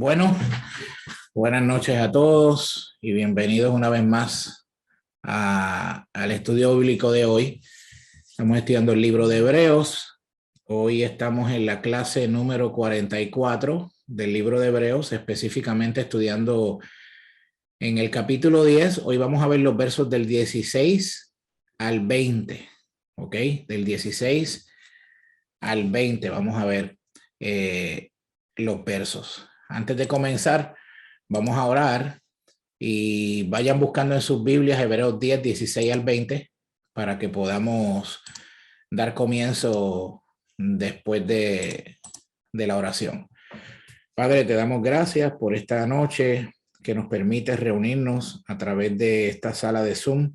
Bueno, buenas noches a todos y bienvenidos una vez más al estudio bíblico de hoy. Estamos estudiando el libro de Hebreos. Hoy estamos en la clase número 44 del libro de Hebreos, específicamente estudiando en el capítulo 10. Hoy vamos a ver los versos del 16 al 20, ¿ok? Del 16 al 20 vamos a ver los versos. Antes de comenzar, vamos a orar y vayan buscando en sus Biblias Hebreos 10, 16 al 20 para que podamos dar comienzo después de la oración. Padre, te damos gracias por esta noche que nos permite reunirnos a través de esta sala de Zoom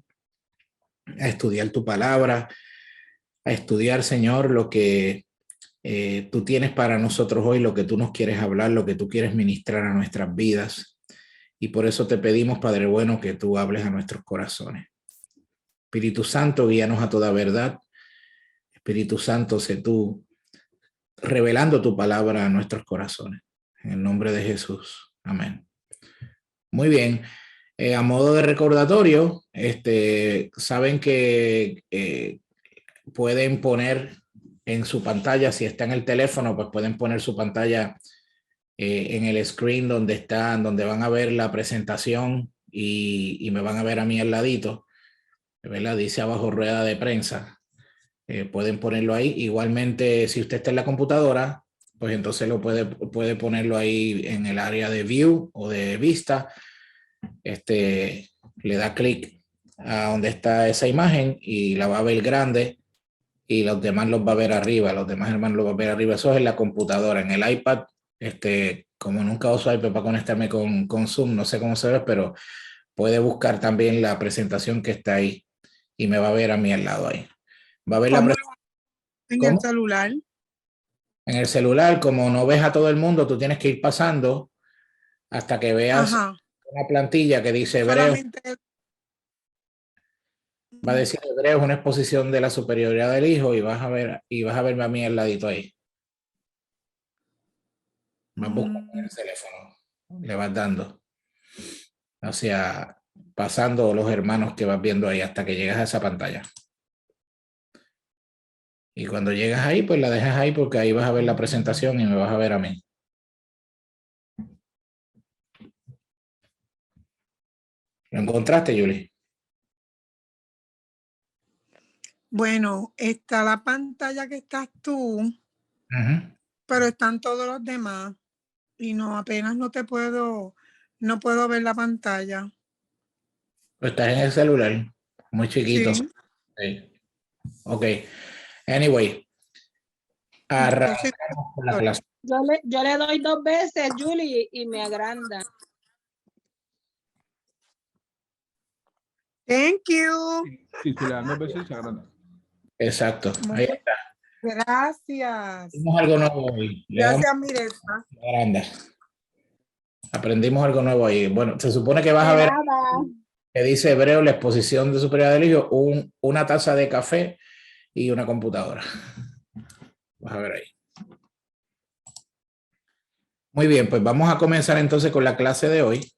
a estudiar tu palabra, a estudiar, Señor, lo que tú tienes para nosotros hoy, lo que tú nos quieres hablar, lo que tú quieres ministrar a nuestras vidas. Y por eso te pedimos, Padre bueno, que tú hables a nuestros corazones. Espíritu Santo, guíanos a toda verdad. Espíritu Santo, sé tú revelando tu palabra a nuestros corazones. En el nombre de Jesús. Amén. Muy bien. A modo de recordatorio, saben que pueden poner en su pantalla, si está en el teléfono, pues pueden poner su pantalla en el screen donde van a ver la presentación y me van a ver a mí al ladito, ¿verdad? Dice abajo rueda de prensa. Pueden ponerlo ahí. Igualmente, si usted está en la computadora, pues entonces puede ponerlo ahí en el área de view o de vista. Le da clic a donde está esa imagen y la va a ver grande y los demás los va a ver arriba, los demás hermanos los va a ver arriba. Eso es en la computadora. En el iPad, como nunca uso iPad para conectarme con Zoom, no sé cómo se ve, pero puede buscar también la presentación que está ahí y me va a ver a mí al lado ahí. Va a ver la presentación. En el celular. En el celular, como no ves a todo el mundo, tú tienes que ir pasando hasta que veas una plantilla que dice Hebreos. Va a decir Hebreos, una exposición de la superioridad del Hijo, y vas a verme a mí al ladito ahí. Vas buscando el teléfono, le vas dando pasando los hermanos que vas viendo ahí hasta que llegas a esa pantalla. Y cuando llegas ahí, pues la dejas ahí porque ahí vas a ver la presentación y me vas a ver a mí. ¿Lo encontraste, Julie? Bueno, está la pantalla que estás tú, pero están todos los demás y apenas no puedo ver la pantalla. Pues estás en el celular, muy chiquito. Sí. Sí. Ok. Anyway, arrancamos con la clase. Yo le doy 2 veces, Julie, y me agranda. Thank you. Sí, si le dan 2 veces se agranda. Exacto. Ahí está. Gracias. Aprendimos algo nuevo hoy. Gracias, Mireta. Agranda. Aprendimos algo nuevo ahí. Bueno, se supone que vas a ver que dice Hebreo, la exposición de superioridad del Hijo, una taza de café y una computadora. Vas a ver ahí. Muy bien, pues vamos a comenzar entonces con la clase de hoy,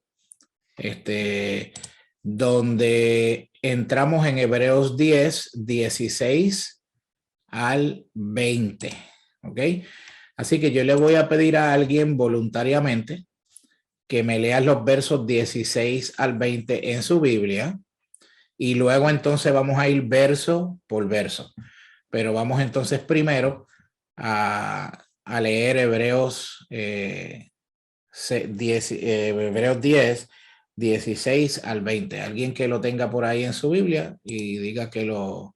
donde entramos en Hebreos 10, 16 al 20, ¿ok? Así que yo le voy a pedir a alguien voluntariamente que me lea los versos 16 al 20 en su Biblia y luego entonces vamos a ir verso por verso. Pero vamos entonces primero a leer Hebreos, Hebreos 10, 16 al 20. Alguien que lo tenga por ahí en su Biblia y diga que lo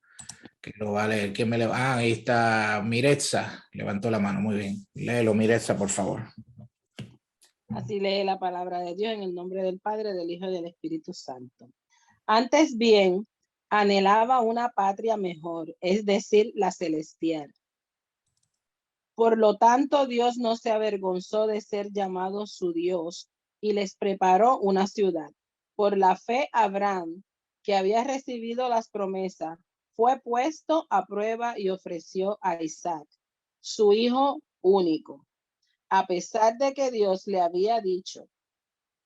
va a leer. ¿Quién me le va? Ahí está Miretza. Levantó la mano. Muy bien. Léelo, Miretza, por favor. Así lee la palabra de Dios en el nombre del Padre, del Hijo y del Espíritu Santo. Antes bien, anhelaba una patria mejor, es decir, la celestial. Por lo tanto, Dios no se avergonzó de ser llamado su Dios y les preparó una ciudad. Por la fe, Abraham, que había recibido las promesas, fue puesto a prueba y ofreció a Isaac, su hijo único. a pesar de que Dios le había dicho,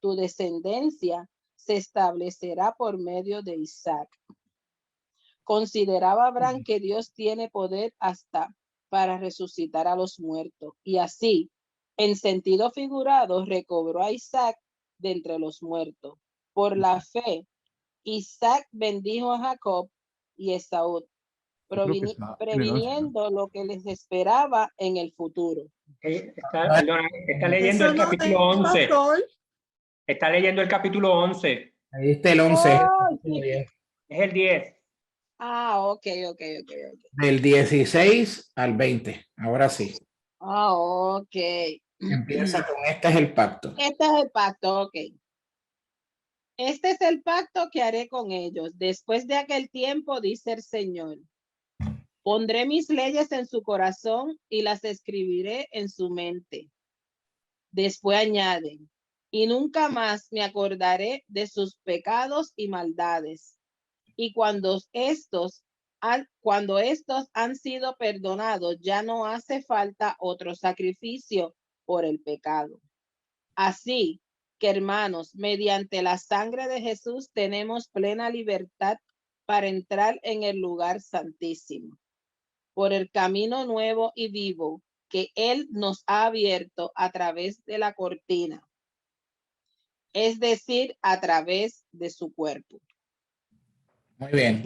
tu descendencia se establecerá por medio de Isaac. Consideraba Abraham que Dios tiene poder hasta para resucitar a los muertos, y así, en sentido figurado, recobró a Isaac de entre los muertos. Por la fe, Isaac bendijo a Jacob y Esaú, previniendo lo que les esperaba en el futuro. Está leyendo Eso el no capítulo es, 11. pastor. Está leyendo el capítulo 11. Ahí está el 11. Oh, sí. Es el 10. Ok. Del 16 al 20. Ahora sí. Ok. Empieza con este es el pacto. Este es el pacto, ok. Este es el pacto que haré con ellos. Después de aquel tiempo, dice el Señor, pondré mis leyes en su corazón y las escribiré en su mente. Después añaden, y nunca más me acordaré de sus pecados y maldades. Y cuando estos han sido perdonados, ya no hace falta otro sacrificio por el pecado. Así que, hermanos, mediante la sangre de Jesús tenemos plena libertad para entrar en el lugar santísimo, por el camino nuevo y vivo que Él nos ha abierto a través de la cortina, es decir, a través de su cuerpo. Muy bien.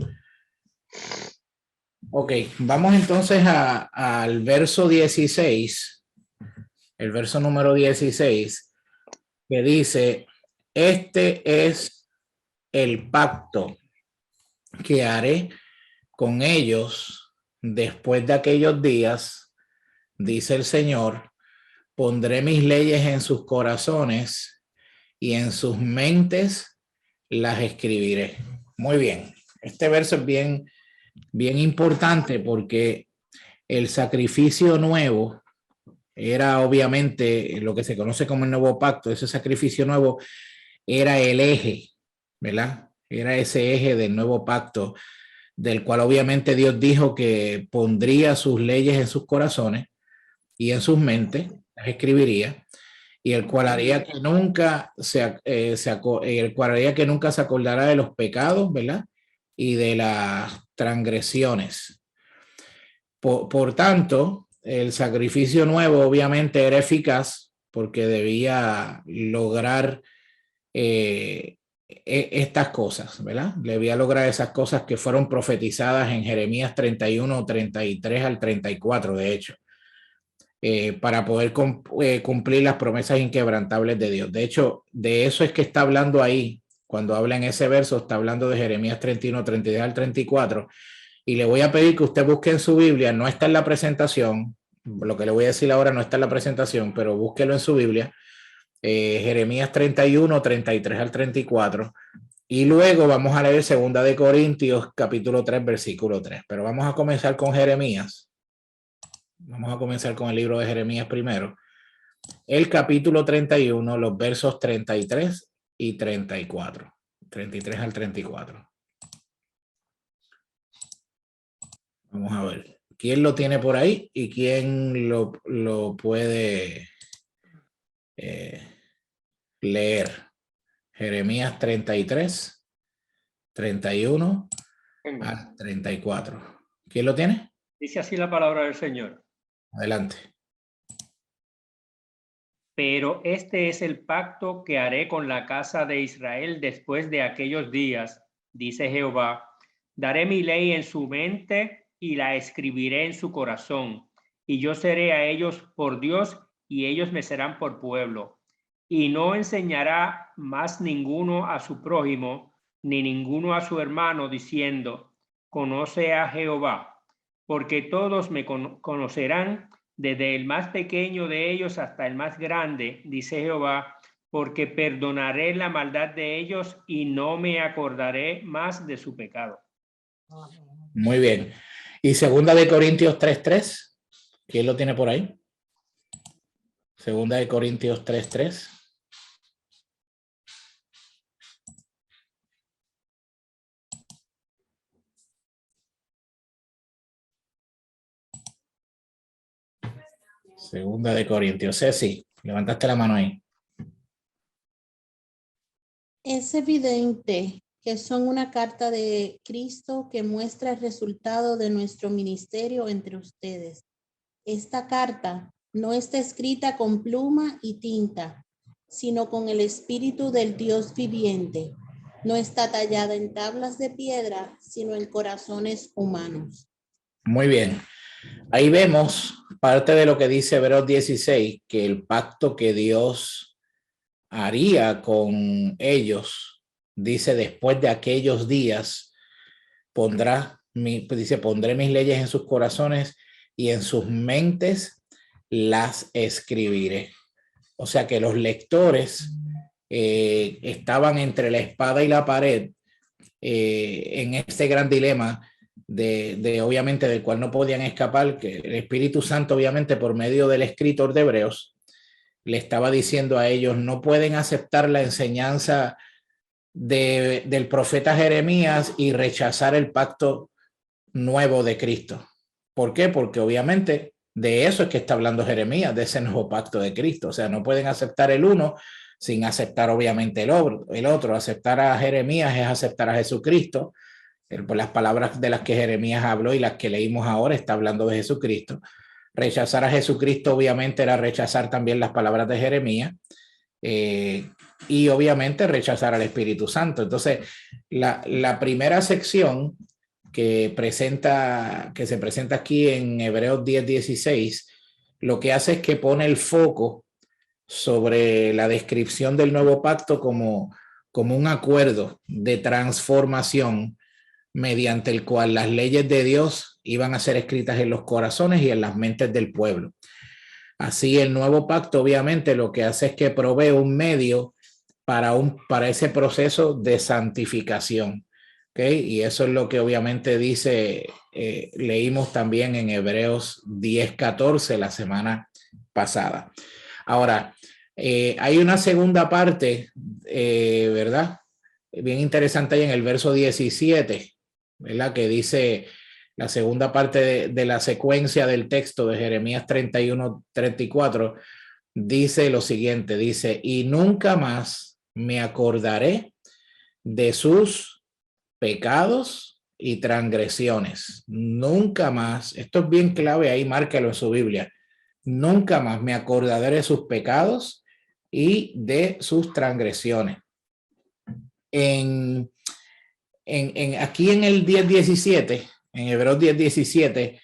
Ok, vamos entonces al verso 16, el verso número 16, que dice, este es el pacto que haré con ellos después de aquellos días, dice el Señor, pondré mis leyes en sus corazones y en sus mentes las escribiré. Muy bien, este verso es bien importante porque el sacrificio nuevo era obviamente lo que se conoce como el nuevo pacto. Ese sacrificio nuevo era el eje, ¿verdad? Era ese eje del nuevo pacto, del cual obviamente Dios dijo que pondría sus leyes en sus corazones y en sus mentes, las escribiría, y el cual haría que nunca el cual haría que nunca se acordará de los pecados, ¿verdad? Y de las transgresiones. Por tanto, el sacrificio nuevo obviamente era eficaz porque debía lograr estas cosas, ¿verdad? Debía lograr esas cosas que fueron profetizadas en Jeremías 31, 33 al 34, de hecho, para poder cumplir las promesas inquebrantables de Dios. De hecho, de eso es que está hablando ahí. Cuando habla en ese verso, está hablando de Jeremías 31, 33 al 34. Y le voy a pedir que usted busque en su Biblia, no está en la presentación, lo que le voy a decir ahora no está en la presentación, pero búsquelo en su Biblia, Jeremías 31, 33 al 34, y luego vamos a leer 2 de Corintios, capítulo 3, versículo 3, pero vamos a comenzar con Jeremías, vamos a comenzar con el libro de Jeremías primero, el capítulo 31, los versos 33 y 34, 33 al 34. Vamos a ver. ¿Quién lo tiene por ahí y quién lo puede leer? Jeremías 33, 31 al 34. ¿Quién lo tiene? Dice así la palabra del Señor. Adelante. Pero este es el pacto que haré con la casa de Israel después de aquellos días, dice Jehová. Daré mi ley en su mente y la escribiré en su corazón. Y yo seré a ellos por Dios y ellos me serán por pueblo. Y no enseñará más ninguno a su prójimo, ni ninguno a su hermano, diciendo, conoce a Jehová, porque todos me conocerán, desde el más pequeño de ellos hasta el más grande, dice Jehová, porque perdonaré la maldad de ellos y no me acordaré más de su pecado. Muy bien. ¿Y 2 de Corintios 3:3? ¿Quién lo tiene por ahí? 2 de Corintios 3:3. Segunda de Corintios. Ceci, levantaste la mano ahí. Es evidente que son una carta de Cristo que muestra el resultado de nuestro ministerio entre ustedes. Esta carta no está escrita con pluma y tinta, sino con el Espíritu del Dios viviente. No está tallada en tablas de piedra, sino en corazones humanos. Muy bien. Ahí vemos parte de lo que dice Hebreos 16, que el pacto que Dios haría con ellos, dice, después de aquellos días, pondré mis leyes en sus corazones y en sus mentes las escribiré. O sea que los lectores estaban entre la espada y la pared en este gran dilema de obviamente del cual no podían escapar, que el Espíritu Santo obviamente por medio del escritor de Hebreos le estaba diciendo a ellos: no pueden aceptar la enseñanza del profeta Jeremías y rechazar el pacto nuevo de Cristo. ¿Por qué? Porque obviamente de eso es que está hablando Jeremías, de ese nuevo pacto de Cristo. O sea, no pueden aceptar el uno sin aceptar obviamente el otro. Aceptar a Jeremías es aceptar a Jesucristo. Por las palabras de las que Jeremías habló y las que leímos ahora, está hablando de Jesucristo. Rechazar a Jesucristo obviamente era rechazar también las palabras de Jeremías y obviamente rechazar al Espíritu Santo. Entonces, la primera sección que se presenta aquí en Hebreos 10:16, lo que hace es que pone el foco sobre la descripción del nuevo pacto como un acuerdo de transformación mediante el cual las leyes de Dios iban a ser escritas en los corazones y en las mentes del pueblo. Así, el nuevo pacto obviamente lo que hace es que provee un medio para ese proceso de santificación. ¿Okay? Y eso es lo que obviamente dice, leímos también en Hebreos 10:14 la semana pasada. Ahora, hay una segunda parte, ¿verdad? Bien interesante ahí en el verso 17, ¿verdad? Que dice la segunda parte de la secuencia del texto de Jeremías 31:34, dice lo siguiente, dice: y nunca más me acordaré de sus pecados y transgresiones. Nunca más, esto es bien clave ahí, márcalo en su Biblia. Nunca más me acordaré de sus pecados y de sus transgresiones. Aquí en el 10:17, en Hebreos 10:17,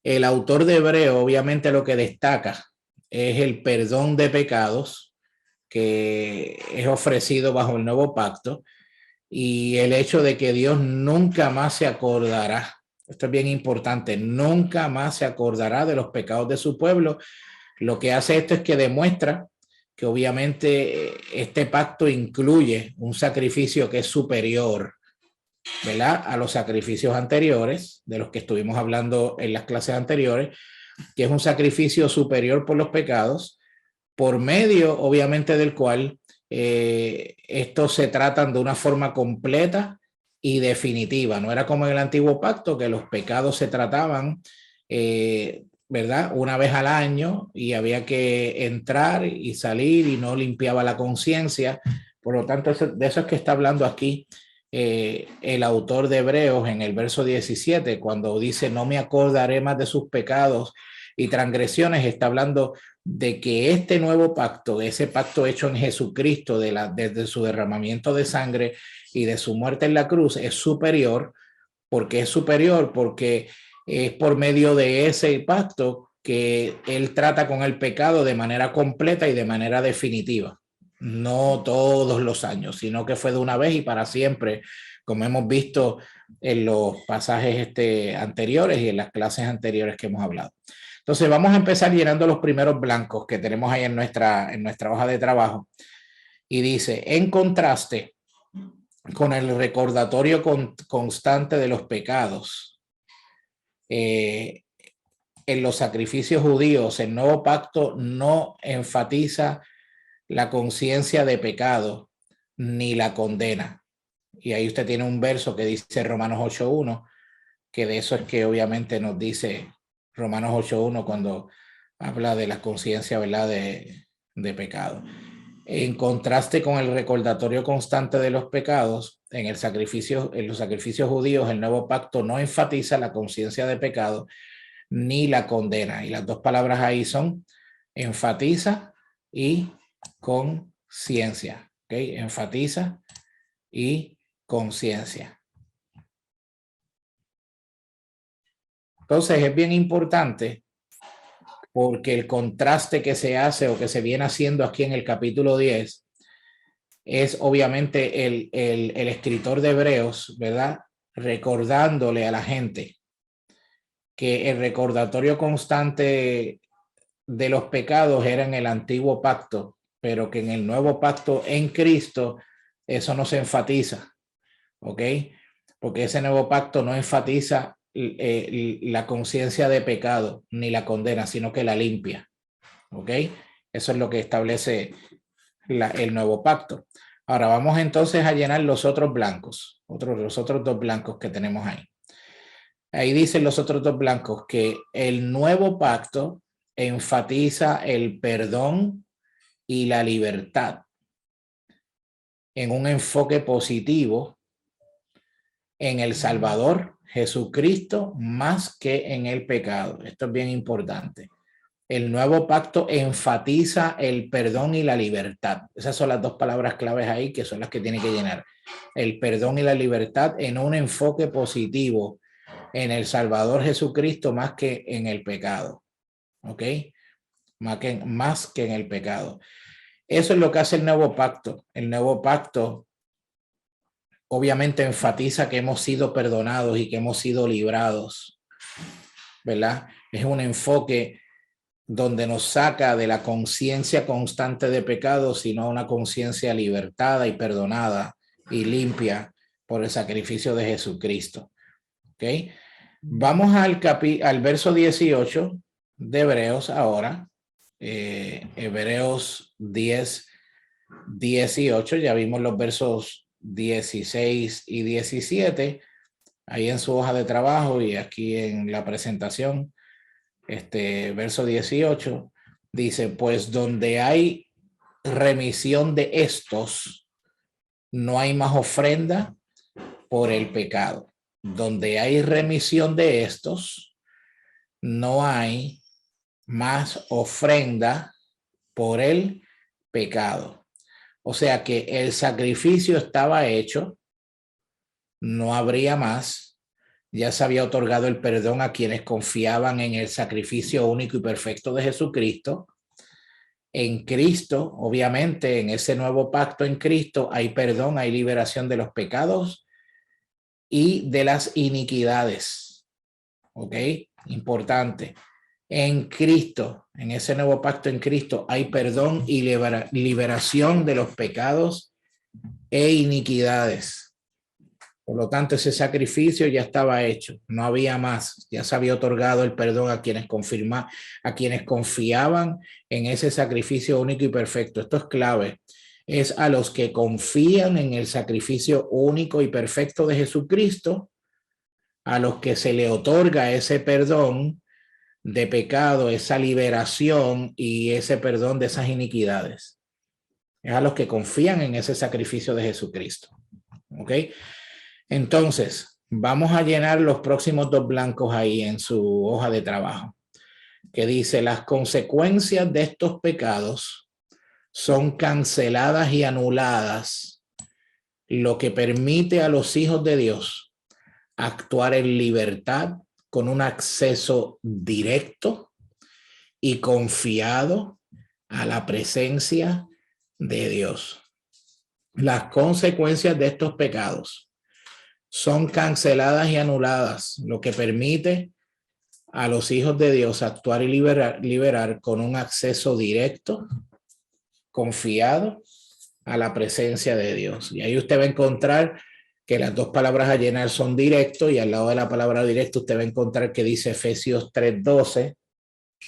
el autor de Hebreo obviamente lo que destaca es el perdón de pecados que es ofrecido bajo el nuevo pacto y el hecho de que Dios nunca más se acordará. Esto es bien importante, nunca más se acordará de los pecados de su pueblo. Lo que hace esto es que demuestra que obviamente este pacto incluye un sacrificio que es superior, ¿verdad?, a los sacrificios anteriores, de los que estuvimos hablando en las clases anteriores, que es un sacrificio superior por los pecados, por medio, obviamente, del cual estos se tratan de una forma completa y definitiva. No era como en el antiguo pacto, que los pecados se trataban, ¿verdad?, una vez al año y había que entrar y salir y no limpiaba la conciencia. Por lo tanto, de eso es que está hablando aquí el autor de Hebreos en el verso 17, cuando dice: no me acordaré más de sus pecados y transgresiones. Está hablando de que este nuevo pacto, ese pacto hecho en Jesucristo desde su derramamiento de sangre y de su muerte en la cruz, es superior. Porque es superior, porque es por medio de ese pacto que él trata con el pecado de manera completa y de manera definitiva. No todos los años, sino que fue de una vez y para siempre, como hemos visto en los pasajes anteriores y en las clases anteriores que hemos hablado. Entonces vamos a empezar llenando los primeros blancos que tenemos ahí en nuestra hoja de trabajo. Y dice: en contraste con el recordatorio constante de los pecados en los sacrificios judíos, el nuevo pacto no enfatiza la conciencia de pecado ni la condena. Y ahí usted tiene un verso que dice Romanos 8:1, que de eso es que obviamente nos dice Romanos 8:1 cuando habla de la conciencia, ¿verdad?, de pecado. En contraste con el recordatorio constante de los pecados, en los sacrificios judíos, el nuevo pacto no enfatiza la conciencia de pecado ni la condena. Y las dos palabras ahí son enfatiza y conciencia. ¿Okay? Enfatiza y conciencia. Entonces es bien importante porque el contraste que se hace o que se viene haciendo aquí en el capítulo 10 es obviamente el escritor de Hebreos, ¿verdad?, recordándole a la gente que el recordatorio constante de los pecados era en el antiguo pacto, pero que en el nuevo pacto en Cristo eso no se enfatiza, ¿ok? Porque ese nuevo pacto no enfatiza la conciencia de pecado ni la condena, sino que la limpia, ¿ok? Eso es lo que establece el nuevo pacto. Ahora vamos entonces a llenar los otros blancos, los otros dos blancos que tenemos ahí. Ahí dicen los otros dos blancos que el nuevo pacto enfatiza el perdón y la libertad en un enfoque positivo en el Salvador Jesucristo más que en el pecado. Esto es bien importante. El nuevo pacto enfatiza el perdón y la libertad. Esas son las dos palabras claves ahí que son las que tiene que llenar. El perdón y la libertad en un enfoque positivo en el Salvador Jesucristo más que en el pecado. ¿Ok? Más que en el pecado. Eso es lo que hace el nuevo pacto. El nuevo pacto obviamente enfatiza que hemos sido perdonados y que hemos sido librados, ¿verdad? Es un enfoque donde nos saca de la conciencia constante de pecado, sino una conciencia libertada y perdonada y limpia por el sacrificio de Jesucristo. ¿Ok? Vamos al verso 18 de Hebreos ahora. Hebreos 10, 18. Ya vimos los versos 16 y 17 ahí en su hoja de trabajo y aquí en la presentación. Verso 18 dice: pues donde hay remisión de estos, no hay más ofrenda por el pecado. Donde hay remisión de estos, no hay más ofrenda por el pecado. O sea que el sacrificio estaba hecho, no habría más. Ya se había otorgado el perdón a quienes confiaban en el sacrificio único y perfecto de Jesucristo. En Cristo, obviamente, en ese nuevo pacto en Cristo hay perdón, hay liberación de los pecados y de las iniquidades. ¿Ok? Importante. En Cristo, en ese nuevo pacto en Cristo, hay perdón y liberación de los pecados e iniquidades. Por lo tanto, ese sacrificio ya estaba hecho, no había más, ya se había otorgado el perdón a quienes confiaban en ese sacrificio único y perfecto. Esto es clave. Es a los que confían en el sacrificio único y perfecto de Jesucristo, a los que se le otorga ese perdón de pecado, esa liberación y ese perdón de esas iniquidades. Es a los que confían en ese sacrificio de Jesucristo. ¿Ok? Entonces, vamos a llenar los próximos dos blancos ahí en su hoja de trabajo, que dice: las consecuencias de estos pecados son canceladas y anuladas, lo que permite a los hijos de Dios actuar en libertad con un acceso directo y confiado a la presencia de Dios. Las consecuencias de estos pecados son canceladas y anuladas, lo que permite a los hijos de Dios actuar y liberar con un acceso directo, confiado a la presencia de Dios. Y ahí usted va a encontrar que las dos palabras a llenar son directo, y al lado de la palabra directo usted va a encontrar que dice Efesios 3:12,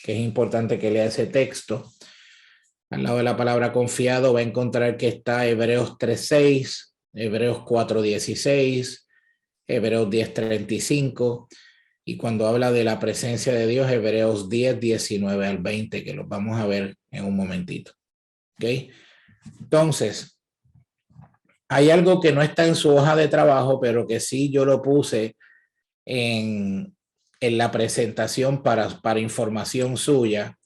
que es importante que lea ese texto. Al lado de la palabra confiado va a encontrar que está Hebreos 3:6, Hebreos 4:16, Hebreos 10:35, Y cuando habla de la presencia de Dios, Hebreos 10, 19 al 20, que los vamos a ver en un momentito. ¿Ok? Entonces, hay algo que no está en su hoja de trabajo, pero que sí yo lo puse en la presentación para información suya.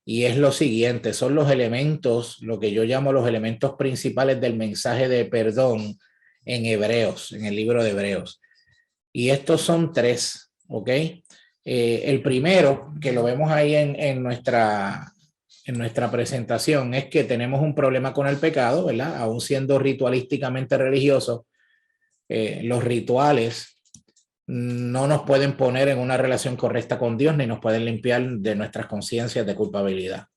Y es lo siguiente, son los elementos, lo que yo llamo los elementos principales del mensaje de perdón en Hebreos, en el libro de Hebreos. Y estos son tres, ¿ok? El primero, que lo vemos ahí en nuestra presentación, es que tenemos un problema con el pecado, ¿verdad? Aún siendo ritualísticamente religiosos, los rituales no nos pueden poner en una relación correcta con Dios ni nos pueden limpiar de nuestras conciencias de culpabilidad.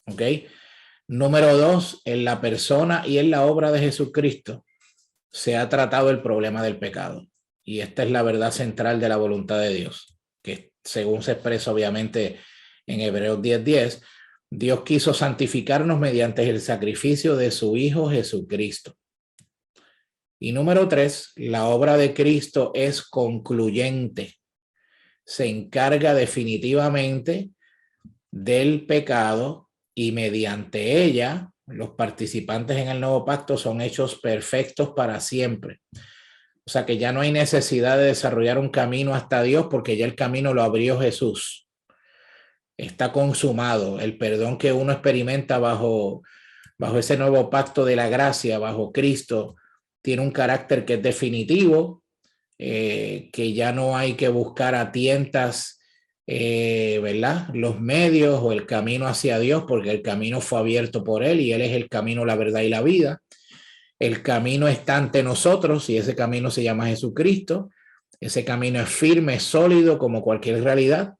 ¿Ok? Número dos, en la persona y en la obra de Jesucristo se ha tratado el problema del pecado. Y esta es la verdad central de la voluntad de Dios, que según se expresa obviamente en Hebreos 10:10, Dios quiso santificarnos mediante el sacrificio de su Hijo Jesucristo. Y número tres, la obra de Cristo es concluyente. Se encarga definitivamente del pecado y mediante ella los participantes en el nuevo pacto son hechos perfectos para siempre. O sea que ya no hay necesidad de desarrollar un camino hasta Dios porque ya el camino lo abrió Jesús. Está consumado. El perdón que uno experimenta bajo ese nuevo pacto de la gracia, bajo Cristo, tiene un carácter que es definitivo, que ya no hay que buscar a tientas, ¿verdad? Los medios o el camino hacia Dios, porque el camino fue abierto por Él y Él es el camino, la verdad y la vida. El camino está ante nosotros y ese camino se llama Jesucristo. Ese camino es firme, es sólido como cualquier realidad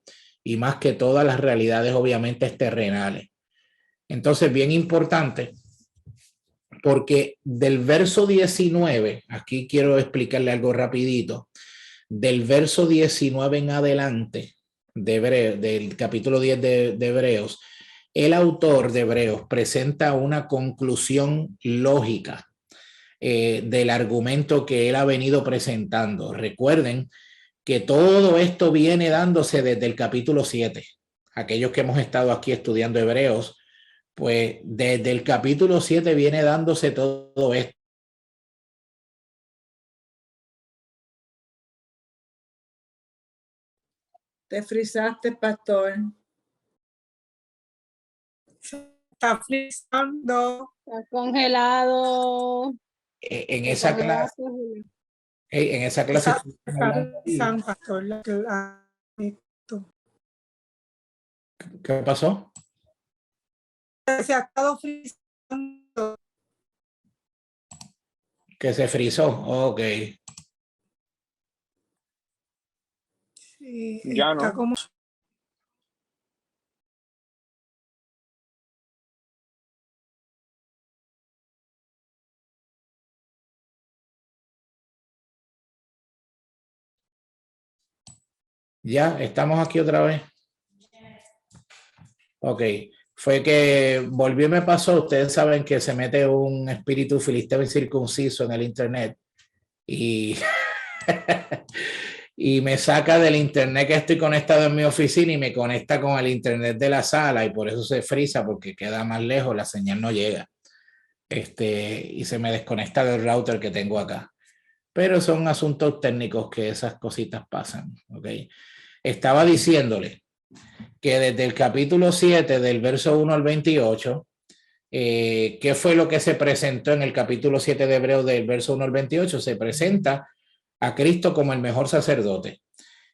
y más que todas las realidades obviamente terrenales. Entonces, bien importante, porque del verso 19, aquí quiero explicarle algo rapidito, del verso 19 en adelante, del capítulo 10 de Hebreos, el autor de Hebreos presenta una conclusión lógica del argumento que él ha venido presentando. Recuerden que todo esto viene dándose desde el capítulo 7. Aquellos que hemos estado aquí estudiando Hebreos, pues desde el capítulo 7 viene dándose todo esto. Te frizaste, pastor. Está frizando. Está congelado. En esa clase. En esa clase. San pastor. ¿Qué pasó? Se ha estado frizando. Que se frizó. Ok. Sí, Ya está no. como... Ya, estamos aquí otra vez. Ok, fue que volvió y me pasó. Ustedes saben que se mete un espíritu filisteo incircunciso en el internet y, y me saca del internet que estoy conectado en mi oficina y me conecta con el internet de la sala y por eso se frisa porque queda más lejos, la señal no llega. Y se me desconecta del router que tengo acá. Pero son asuntos técnicos que esas cositas pasan. Okay. Estaba diciéndole que desde el capítulo 7, del verso 1 al 28, ¿qué fue lo que se presentó en el capítulo 7 de Hebreos del verso 1 al 28? Se presenta a Cristo como el mejor sacerdote.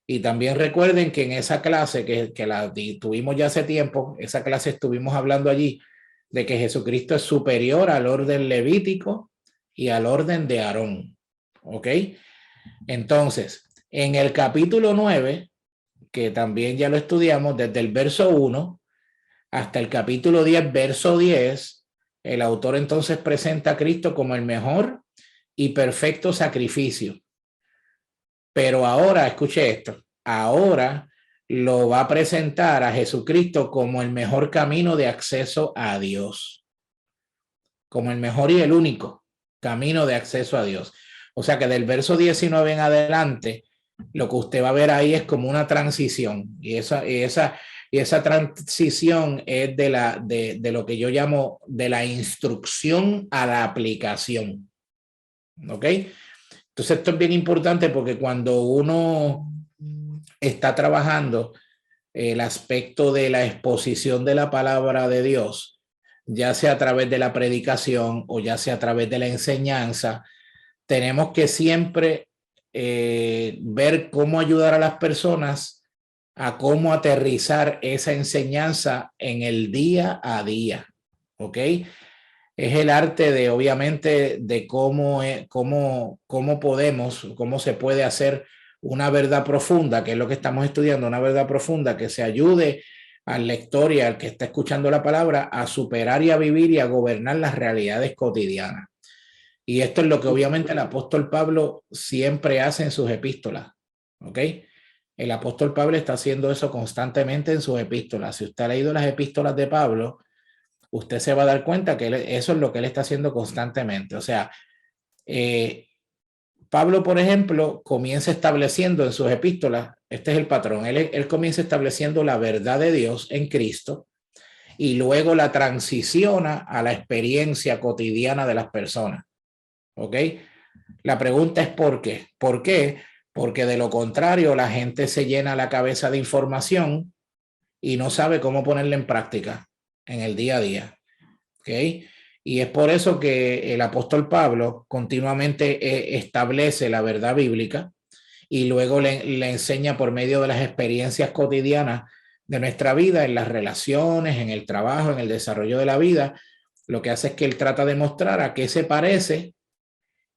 Y también recuerden que en esa clase, que la tuvimos ya hace tiempo, esa clase estuvimos hablando allí de que Jesucristo es superior al orden levítico y al orden de Aarón. ¿Ok? Entonces, en el capítulo 9, que también ya lo estudiamos, desde el verso 1 hasta el capítulo 10, verso 10, el autor entonces presenta a Cristo como el mejor y perfecto sacrificio. Pero ahora, escuche esto, ahora lo va a presentar a Jesucristo como el mejor camino de acceso a Dios, como el mejor y el único camino de acceso a Dios. O sea que del verso 19 en adelante, lo que usted va a ver ahí es como una transición, y esa transición es de lo que yo llamo de la instrucción a la aplicación. ¿Ok? Entonces esto es bien importante porque cuando uno está trabajando el aspecto de la exposición de la palabra de Dios, ya sea a través de la predicación o ya sea a través de la enseñanza, tenemos que siempre ver cómo ayudar a las personas a cómo aterrizar esa enseñanza en el día a día. ¿Ok? Es el arte de, obviamente, de cómo se puede hacer una verdad profunda, que es lo que estamos estudiando, una verdad profunda que se ayude al lector y al que está escuchando la palabra a superar y a vivir y a gobernar las realidades cotidianas. Y esto es lo que obviamente el apóstol Pablo siempre hace en sus epístolas. ¿Ok? El apóstol Pablo está haciendo eso constantemente en sus epístolas. Si usted ha leído las epístolas de Pablo, usted se va a dar cuenta que eso es lo que él está haciendo constantemente. O sea, Pablo, por ejemplo, comienza estableciendo en sus epístolas, este es el patrón, él comienza estableciendo la verdad de Dios en Cristo y luego la transiciona a la experiencia cotidiana de las personas. ¿Ok? La pregunta es ¿por qué? ¿Por qué? Porque de lo contrario la gente se llena la cabeza de información y no sabe cómo ponerla en práctica en el día a día. ¿Ok? Y es por eso que el apóstol Pablo continuamente establece la verdad bíblica y luego le enseña por medio de las experiencias cotidianas de nuestra vida, en las relaciones, en el trabajo, en el desarrollo de la vida. Lo que hace es que él trata de mostrar a qué se parece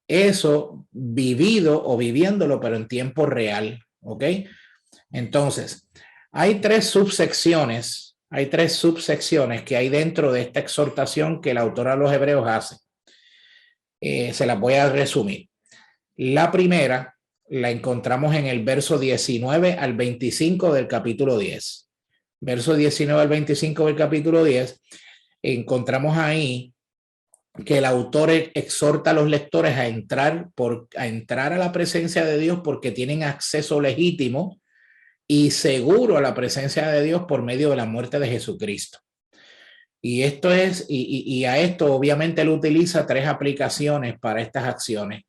eso vivido o viviéndolo, pero en tiempo real. ¿Ok? Entonces, hay tres subsecciones que hay dentro de esta exhortación que el autor a los Hebreos hace. Se las voy a resumir. La primera la encontramos en el verso 19 al 25 del capítulo 10. Verso 19 al 25 del capítulo 10, encontramos ahí que el autor exhorta a los lectores a entrar a la presencia de Dios porque tienen acceso legítimo y seguro a la presencia de Dios por medio de la muerte de Jesucristo. Y esto es, y a esto obviamente él utiliza tres aplicaciones para estas acciones.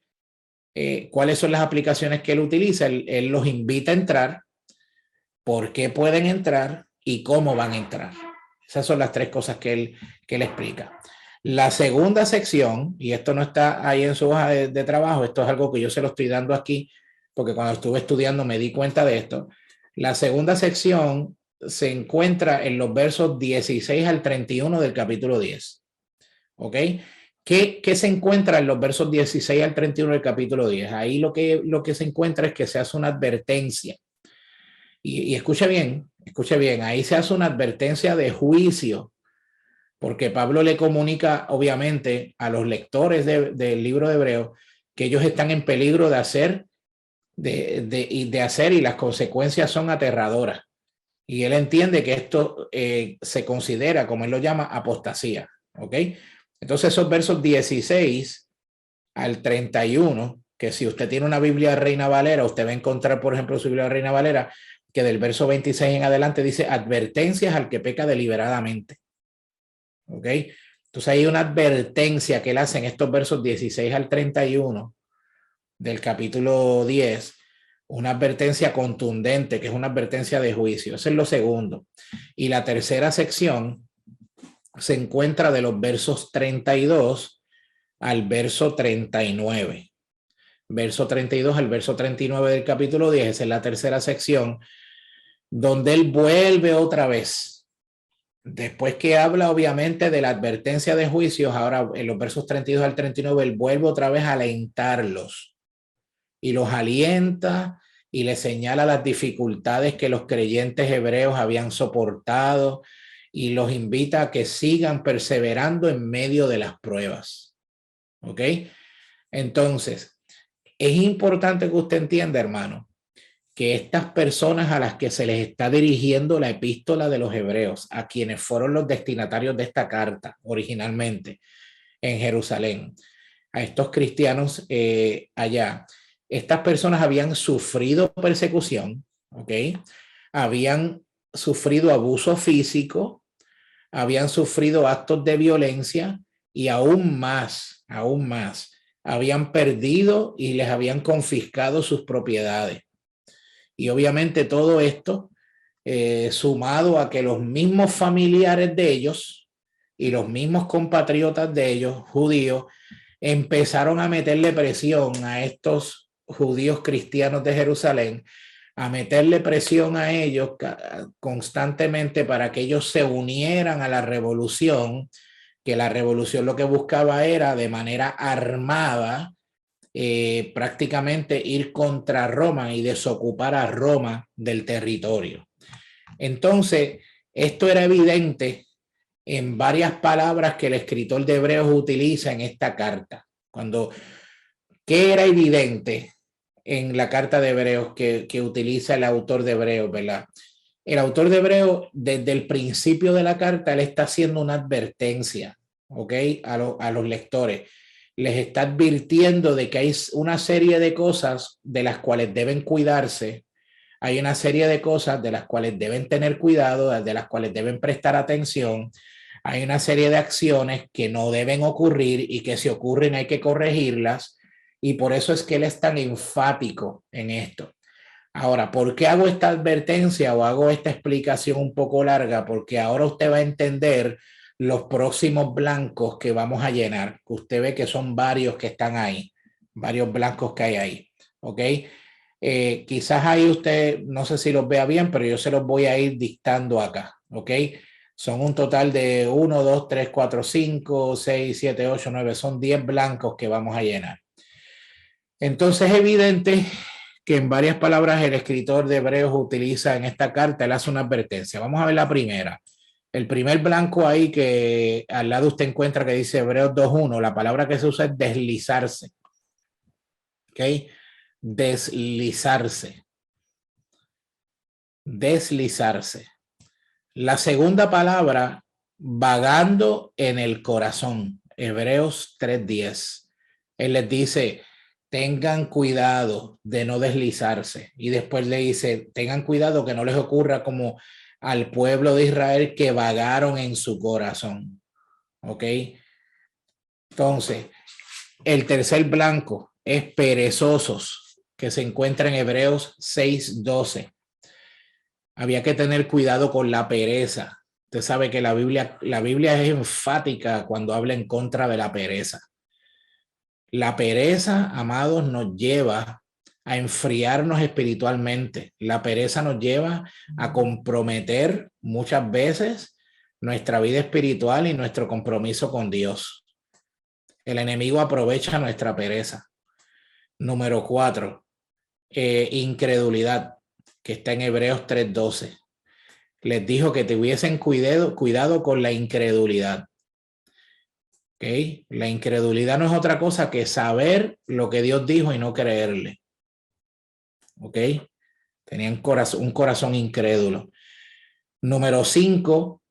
¿Cuáles son las aplicaciones que él utiliza? Él los invita a entrar, por qué pueden entrar y cómo van a entrar. Esas son las tres cosas que él explica. La segunda sección, y esto no está ahí en su hoja de trabajo, esto es algo que yo se lo estoy dando aquí, porque cuando estuve estudiando me di cuenta de esto. La segunda sección se encuentra en los versos 16 al 31 del capítulo 10. ¿Ok? ¿Qué se encuentra en los versos 16 al 31 del capítulo 10? Ahí lo que se encuentra es que se hace una advertencia. Y escuche bien, ahí se hace una advertencia de juicio, porque Pablo le comunica obviamente a los lectores del libro de Hebreos que ellos están en peligro de hacer y las consecuencias son aterradoras. Y él entiende que esto se considera, como él lo llama, apostasía. ¿Ok? Entonces esos versos 16 al 31, que si usted tiene una Biblia Reina Valera, usted va a encontrar, por ejemplo, su Biblia Reina Valera, que del verso 26 en adelante dice advertencias al que peca deliberadamente. ¿Ok? Entonces hay una advertencia que él hace en estos versos 16 al 31 del capítulo 10, una advertencia contundente, que es una advertencia de juicio. Eso es lo segundo. Y la tercera sección se encuentra de los versos 32 al verso 39. Verso 32 al verso 39 del capítulo 10, esa es la tercera sección, donde él vuelve otra vez. Después que habla obviamente de la advertencia de juicios, ahora en los versos 32 al 39, él vuelve otra vez a alentarlos y los alienta y les señala las dificultades que los creyentes hebreos habían soportado y los invita a que sigan perseverando en medio de las pruebas. ¿Ok? Entonces, es importante que usted entienda, hermano, que estas personas a las que se les está dirigiendo la epístola de los hebreos, a quienes fueron los destinatarios de esta carta originalmente en Jerusalén, a estos cristianos allá, estas personas habían sufrido persecución, ¿ok? Habían sufrido abuso físico, habían sufrido actos de violencia y aún más, habían perdido y les habían confiscado sus propiedades. Y obviamente todo esto, sumado a que los mismos familiares de ellos y los mismos compatriotas de ellos, judíos, empezaron a meterle presión a estos judíos cristianos de Jerusalén, a meterle presión a ellos constantemente para que ellos se unieran a la revolución, que la revolución lo que buscaba era de manera armada prácticamente ir contra Roma y desocupar a Roma del territorio. Entonces, esto era evidente en varias palabras que el escritor de Hebreos utiliza en esta carta. ¿Qué era evidente en la carta de Hebreos que utiliza el autor de Hebreos, ¿verdad? El autor de Hebreos, desde el principio de la carta, él está haciendo una advertencia, ¿ok? A los lectores. Les está advirtiendo de que hay una serie de cosas de las cuales deben cuidarse. Hay una serie de cosas de las cuales deben tener cuidado, de las cuales deben prestar atención. Hay una serie de acciones que no deben ocurrir y que si ocurren hay que corregirlas. Y por eso es que él es tan enfático en esto. Ahora, ¿por qué hago esta advertencia o hago esta explicación un poco larga? Porque ahora usted va a entender los próximos blancos que vamos a llenar. Usted ve que son varios que están ahí, varios blancos que hay ahí. ¿Ok? Quizás ahí usted, no sé si los vea bien, pero yo se los voy a ir dictando acá. ¿Ok? Son un total de 1, 2, 3, 4, 5, 6, 7, 8, 9. Son 10 blancos que vamos a llenar. Entonces es evidente que en varias palabras el escritor de Hebreos utiliza en esta carta, él hace una advertencia. Vamos a ver la primera. El primer blanco ahí que al lado usted encuentra que dice Hebreos 2.1, la palabra que se usa es deslizarse. ¿Ok? Deslizarse. Deslizarse. La segunda palabra, vagando en el corazón. Hebreos 3.10. Él les dice, tengan cuidado de no deslizarse. Y después le dice, tengan cuidado que no les ocurra como al pueblo de Israel que vagaron en su corazón. ¿Ok? Entonces, el tercer blanco es perezosos, que se encuentra en Hebreos 6.12. Había que tener cuidado con la pereza. Usted sabe que la Biblia es enfática cuando habla en contra de la pereza. La pereza, amados, nos lleva a enfriarnos espiritualmente. La pereza nos lleva a comprometer muchas veces nuestra vida espiritual y nuestro compromiso con Dios. El enemigo aprovecha nuestra pereza. Número 4, incredulidad, que está en Hebreos 3.12. Les dijo que tuviesen cuidado con la incredulidad. ¿Okay? La incredulidad no es otra cosa que saber lo que Dios dijo y no creerle. ¿Ok? Tenían un corazón incrédulo. Número 5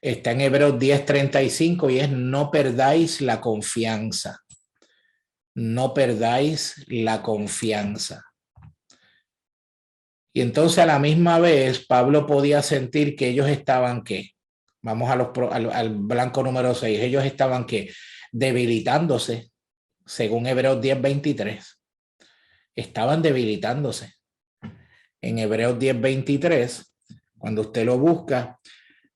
está en Hebreos 10:35 y es no perdáis la confianza. No perdáis la confianza. Y entonces a la misma vez Pablo podía sentir que ellos estaban ¿qué? Vamos al blanco número 6. Ellos estaban ¿qué? Debilitándose, según Hebreos 10:23. Estaban debilitándose. En Hebreos 10:23, cuando usted lo busca,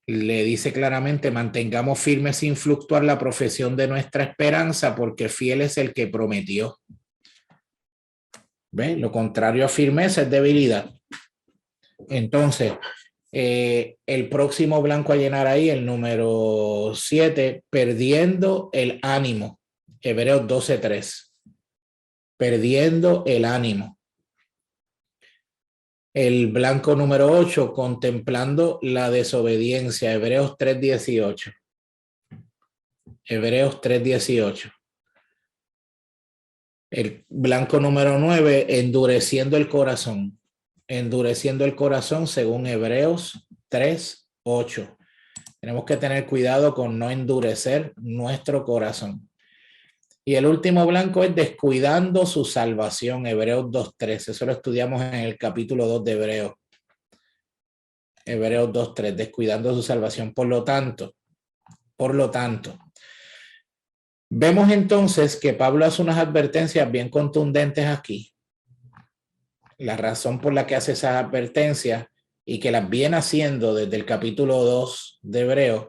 le dice claramente, mantengamos firmes sin fluctuar la profesión de nuestra esperanza, porque fiel es el que prometió. ¿Ve? Lo contrario a firmeza es debilidad. Entonces, el próximo blanco a llenar ahí, el número 7, perdiendo el ánimo. Hebreos 12:3. Perdiendo el ánimo. El blanco número 8, contemplando la desobediencia. Hebreos 3:18. Hebreos 3:18. El blanco número 9, endureciendo el corazón. Endureciendo el corazón según Hebreos 3:8. Tenemos que tener cuidado con no endurecer nuestro corazón. Y el último blanco es descuidando su salvación, Hebreos 2.3. Eso lo estudiamos en el capítulo 2 de Hebreos. Hebreos 2.3, descuidando su salvación. Por lo tanto, vemos entonces que Pablo hace unas advertencias bien contundentes aquí. La razón por la que hace esas advertencias y que las viene haciendo desde el capítulo 2 de Hebreos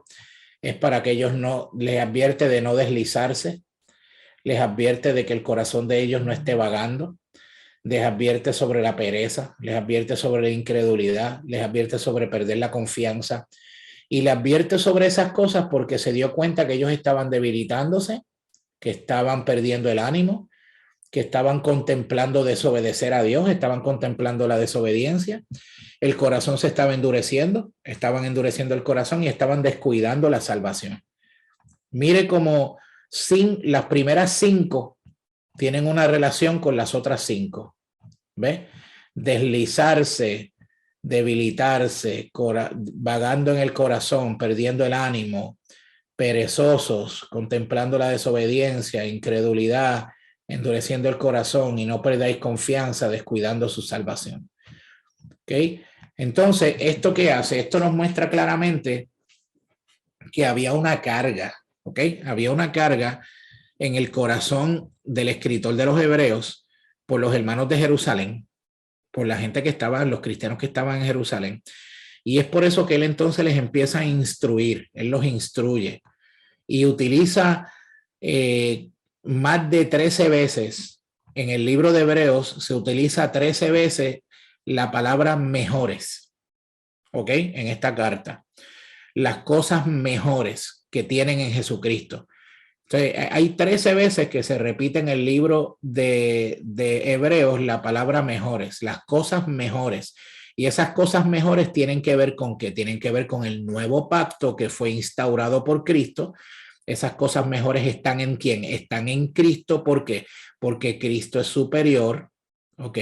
es para que ellos no, les advierte de no deslizarse, les advierte de que el corazón de ellos no esté vagando, les advierte sobre la pereza, les advierte sobre la incredulidad, les advierte sobre perder la confianza y les advierte sobre esas cosas porque se dio cuenta que ellos estaban debilitándose, que estaban perdiendo el ánimo, que estaban contemplando desobedecer a Dios, estaban contemplando la desobediencia, el corazón se estaba endureciendo, estaban endureciendo el corazón y estaban descuidando la salvación. Mire cómo las primeras 5 tienen una relación con las otras 5. ¿Ves? Deslizarse, debilitarse, vagando en el corazón, perdiendo el ánimo, perezosos, contemplando la desobediencia, incredulidad, endureciendo el corazón y no perdáis confianza, descuidando su salvación. ¿Ok? Entonces, ¿esto qué hace? Esto nos muestra claramente que había una carga, ¿ok? Había una carga en el corazón del escritor de los Hebreos por los hermanos de Jerusalén, por la gente que estaba, los cristianos que estaban en Jerusalén. Y es por eso que él entonces les empieza a instruir, él los instruye y utiliza más de 13 veces en el libro de Hebreos, se utiliza 13 veces la palabra mejores, ¿ok? En esta carta. Las cosas mejores que tienen en Jesucristo. Entonces, hay 13 veces que se repite en el libro de Hebreos la palabra mejores, las cosas mejores. Y esas cosas mejores tienen que ver con qué? Tienen que ver con el nuevo pacto que fue instaurado por Cristo. Esas cosas mejores están en ¿quién? Están en Cristo. ¿Por qué? Porque Cristo es superior, ¿ok?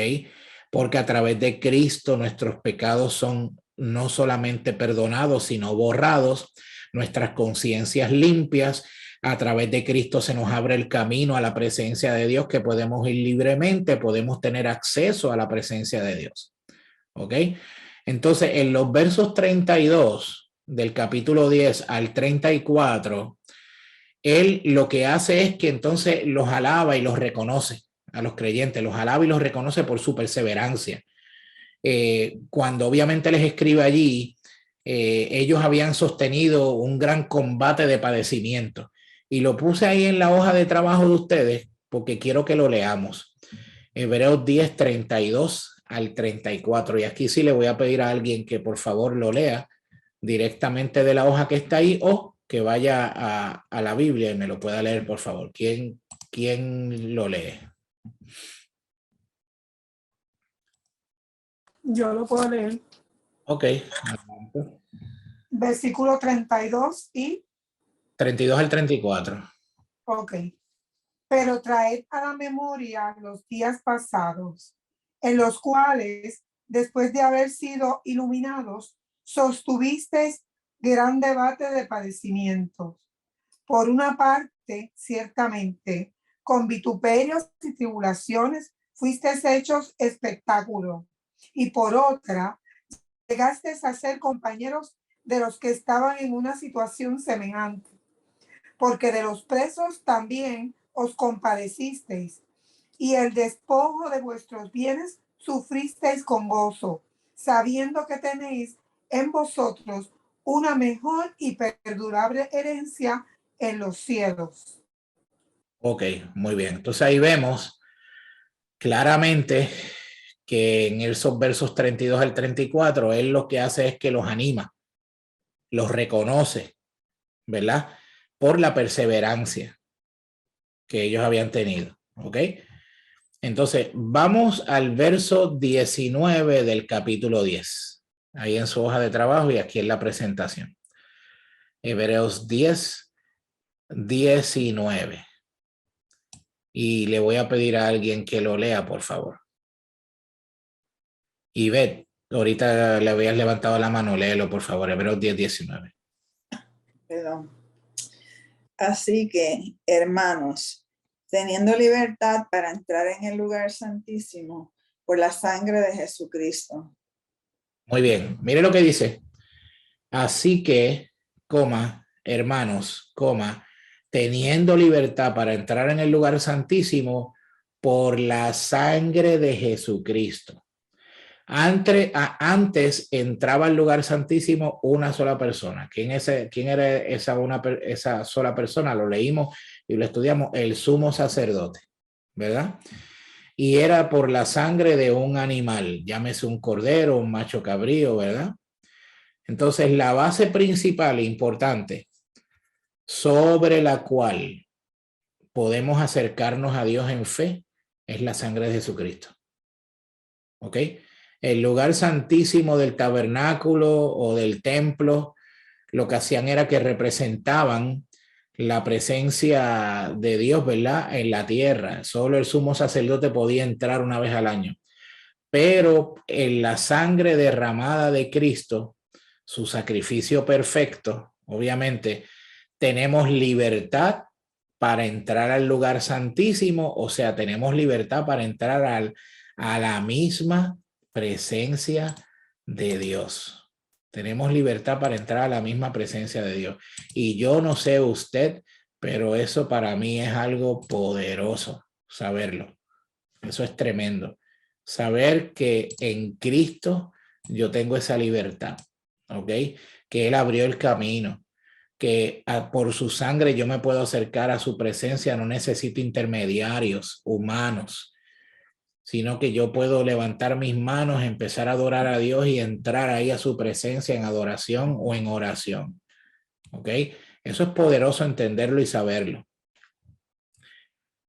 Porque a través de Cristo nuestros pecados son no solamente perdonados, sino borrados, nuestras conciencias limpias. A través de Cristo se nos abre el camino a la presencia de Dios, que podemos ir libremente, podemos tener acceso a la presencia de Dios. ¿Ok? Entonces, en los versos 32 del capítulo 10 al 34, él lo que hace es que entonces los alaba y los reconoce a los creyentes, los alaba y los reconoce por su perseverancia. Cuando obviamente les escribe allí, ellos habían sostenido un gran combate de padecimiento. Y lo puse ahí en la hoja de trabajo de ustedes porque quiero que lo leamos. Hebreos 10, 32 al 34. Y aquí sí le voy a pedir a alguien que por favor lo lea directamente de la hoja que está ahí o que vaya a la Biblia y me lo pueda leer, por favor. ¿Quién lo lee? Yo lo puedo leer. Ok. Versículo 32 y 32 al 34. Ok. Pero traed a la memoria los días pasados, en los cuales, después de haber sido iluminados, sostuvisteis gran debate de padecimientos. Por una parte, ciertamente, con vituperios y tribulaciones fuisteis hechos espectáculo, y por otra, llegasteis a ser compañeros de los que estaban en una situación semejante, porque de los presos también os compadecisteis, y el despojo de vuestros bienes sufristeis con gozo, sabiendo que tenéis en vosotros una mejor y perdurable herencia en los cielos. Ok, muy bien. Entonces ahí vemos claramente que en esos versos 32 al 34, él lo que hace es que los anima, los reconoce, ¿verdad? Por la perseverancia que ellos habían tenido, ¿ok? Entonces, vamos al verso 19 del capítulo 10, ahí en su hoja de trabajo y aquí en la presentación. Hebreos 10, 19. Y le voy a pedir a alguien que lo lea, por favor. Ivette, ahorita le habías levantado la mano, léelo, por favor, Hebreos 10, 19. Perdón. Así que, hermanos, teniendo libertad para entrar en el lugar santísimo por la sangre de Jesucristo. Muy bien, mire lo que dice. Así que, hermanos, teniendo libertad para entrar en el lugar santísimo por la sangre de Jesucristo. Antes entraba al lugar santísimo una sola persona. ¿Quién era esa sola persona? Lo leímos y lo estudiamos, el sumo sacerdote, ¿verdad? Y era por la sangre de un animal, llámese un cordero, un macho cabrío, ¿verdad? Entonces, la base principal e importante sobre la cual podemos acercarnos a Dios en fe es la sangre de Jesucristo. ¿Ok? El lugar santísimo del tabernáculo o del templo, lo que hacían era que representaban la presencia de Dios, ¿verdad? En la tierra. Solo el sumo sacerdote podía entrar una vez al año. Pero en la sangre derramada de Cristo, su sacrificio perfecto, obviamente, tenemos libertad para entrar al lugar santísimo, o sea, tenemos libertad para entrar a la misma presencia de Dios. Tenemos libertad para entrar a la misma presencia de Dios. Y yo no sé usted, pero eso para mí es algo poderoso, saberlo. Eso es tremendo. Saber que en Cristo yo tengo esa libertad, ¿ok? Que Él abrió el camino, que por su sangre yo me puedo acercar a su presencia, no necesito intermediarios humanos, sino que yo puedo levantar mis manos, empezar a adorar a Dios y entrar ahí a su presencia en adoración o en oración, ¿ok? Eso es poderoso entenderlo y saberlo.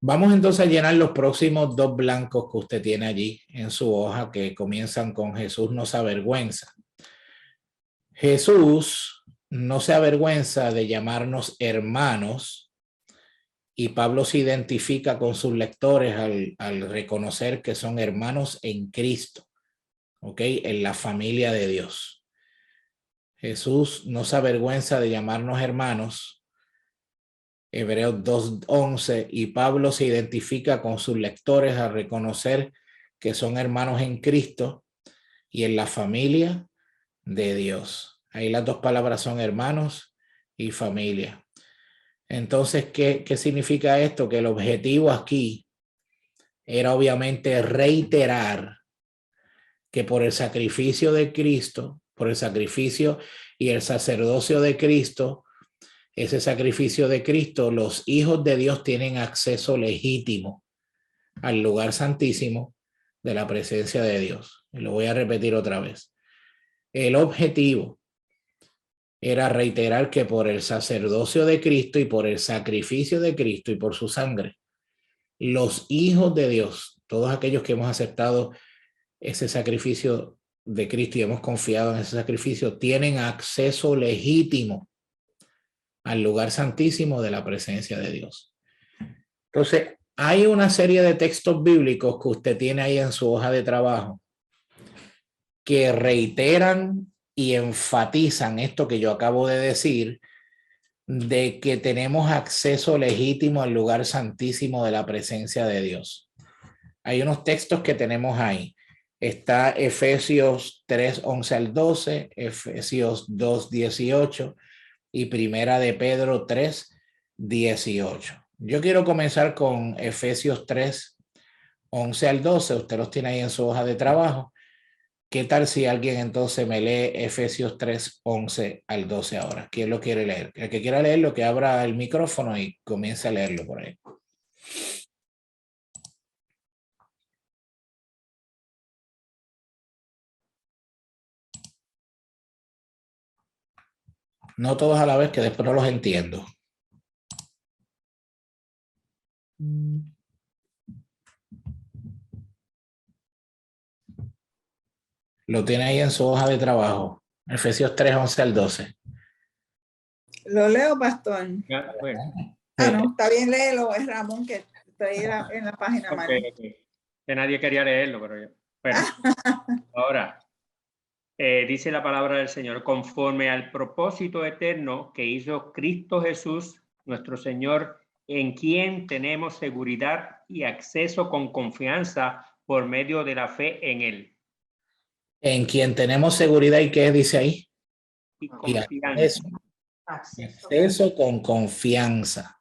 Vamos entonces a llenar los próximos 2 blancos que usted tiene allí en su hoja, que comienzan con Jesús no se avergüenza. Jesús no se avergüenza de llamarnos hermanos, y Pablo se identifica con sus lectores al reconocer que son hermanos en Cristo, ¿ok? En la familia de Dios. Jesús no se avergüenza de llamarnos hermanos, Hebreos 2:11, y Pablo se identifica con sus lectores al reconocer que son hermanos en Cristo y en la familia de Dios. Ahí las 2 palabras son hermanos y familia. Entonces, ¿qué significa esto? Que el objetivo aquí era obviamente reiterar que por el sacrificio de Cristo, por el sacrificio y el sacerdocio de Cristo, ese sacrificio de Cristo, los hijos de Dios tienen acceso legítimo al lugar santísimo de la presencia de Dios. Y lo voy a repetir otra vez. El objetivo era reiterar que por el sacerdocio de Cristo y por el sacrificio de Cristo y por su sangre, los hijos de Dios, todos aquellos que hemos aceptado ese sacrificio de Cristo y hemos confiado en ese sacrificio, tienen acceso legítimo al lugar santísimo de la presencia de Dios. Entonces, hay una serie de textos bíblicos que usted tiene ahí en su hoja de trabajo que reiteran y enfatizan esto que yo acabo de decir, de que tenemos acceso legítimo al lugar santísimo de la presencia de Dios. Hay unos textos que tenemos ahí. Está Efesios 3:11 al 12, Efesios 2:18 y Primera de Pedro 3:18. Yo quiero comenzar con Efesios 3:11 al 12. Usted los tiene ahí en su hoja de trabajo. ¿Qué tal si alguien entonces me lee Efesios 3:11 al 12 ahora? ¿Quién lo quiere leer? El que quiera leerlo, que abra el micrófono y comience a leerlo por ahí. No todos a la vez, que después no los entiendo. Lo tiene ahí en su hoja de trabajo. Efesios 3:11 al 12. Lo leo, pastor. Ya, bueno. No, está bien, léelo, es Ramón, que estoy en la página mal. Okay. Que nadie quería leerlo, pero ya. Bueno, ahora, dice la palabra del Señor, conforme al propósito eterno que hizo Cristo Jesús, nuestro Señor, en quien tenemos seguridad y acceso con confianza por medio de la fe en él. En quien tenemos seguridad, ¿y qué dice ahí? Y Y confianza. acceso con confianza.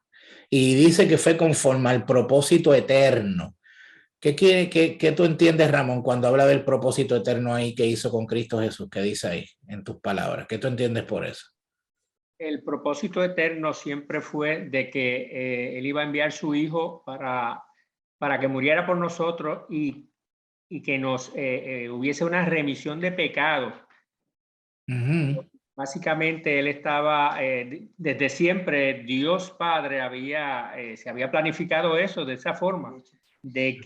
Y dice que fue conforme al propósito eterno. ¿Qué tú entiendes, Ramón, cuando habla del propósito eterno ahí que hizo con Cristo Jesús? ¿Qué dice ahí en tus palabras? ¿Qué tú entiendes por eso? El propósito eterno siempre fue de que él iba a enviar su hijo para que muriera por nosotros y que nos hubiese una remisión de pecados. Básicamente él estaba, desde siempre, Dios Padre se había planificado eso de esa forma, de